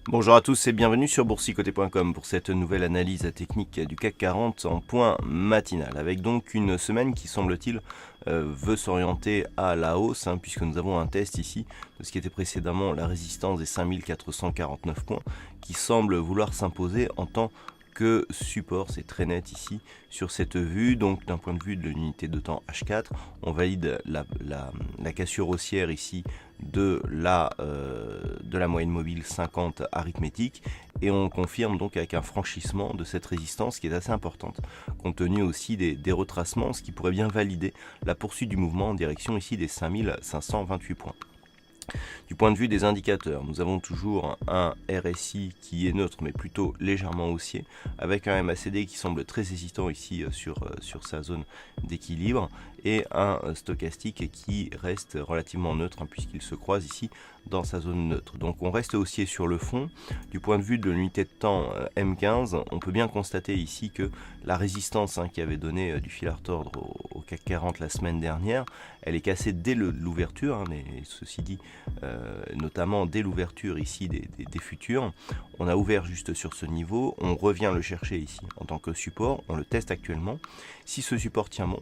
Bonjour à tous et bienvenue sur boursicoté.com pour cette nouvelle analyse technique du CAC 40 en point matinal, avec donc une semaine qui semble-t-il veut s'orienter à la hausse, puisque nous avons un test ici de ce qui était précédemment la résistance des 5449 points qui semble vouloir s'imposer en tant que support. C'est très net ici sur cette vue. Donc d'un point de vue de l'unité de temps H4, on valide la cassure haussière ici de la moyenne mobile 50 arithmétique, et on confirme donc avec un franchissement de cette résistance qui est assez importante, compte tenu aussi des retracements, ce qui pourrait bien valider la poursuite du mouvement en direction ici des 5528 points. Du point de vue des indicateurs, nous avons toujours un RSI qui est neutre mais plutôt légèrement haussier, avec un MACD qui semble très hésitant ici sur sa zone d'équilibre, et un stochastique qui reste relativement neutre puisqu'il se croise ici dans sa zone neutre. Donc on reste haussier sur le fond. Du point de vue de l'unité de temps M15, on peut bien constater ici que la résistance qui avait donné du fil à retordre au CAC 40 la semaine dernière, elle est cassée dès l'ouverture, mais ceci dit, notamment dès l'ouverture ici des futurs. On a ouvert juste sur ce niveau, on revient le chercher ici en tant que support, on le teste actuellement. Si ce support tient bon,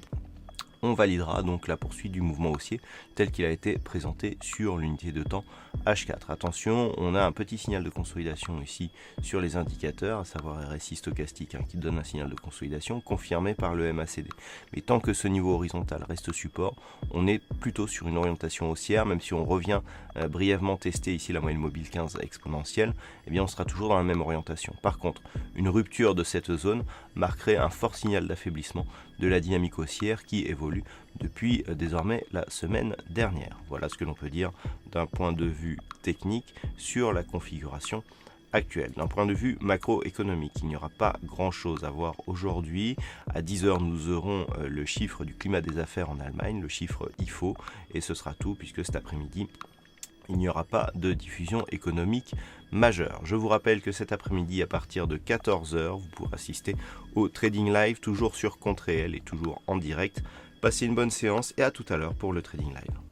on validera donc la poursuite du mouvement haussier tel qu'il a été présenté sur l'unité de temps H4. Attention, on a un petit signal de consolidation ici sur les indicateurs, à savoir RSI stochastique qui donne un signal de consolidation confirmé par le MACD. Mais tant que ce niveau horizontal reste support, on est plutôt sur une orientation haussière, même si on revient brièvement tester ici la moyenne mobile 15 exponentielle, eh bien on sera toujours dans la même orientation. Par contre, une rupture de cette zone marquerait un fort signal d'affaiblissement de la dynamique haussière qui évolue depuis désormais la semaine dernière. Voilà ce que l'on peut dire d'un point de vue technique sur la configuration actuelle. D'un point de vue macroéconomique, il n'y aura pas grand chose à voir aujourd'hui. À 10h, nous aurons le chiffre du climat des affaires en Allemagne, le chiffre IFO, et ce sera tout puisque cet après-midi, il n'y aura pas de diffusion économique majeure. Je vous rappelle que cet après-midi, à partir de 14h, vous pourrez assister au Trading Live, toujours sur Compte Réel et toujours en direct. Passez une bonne séance et à tout à l'heure pour le Trading Live.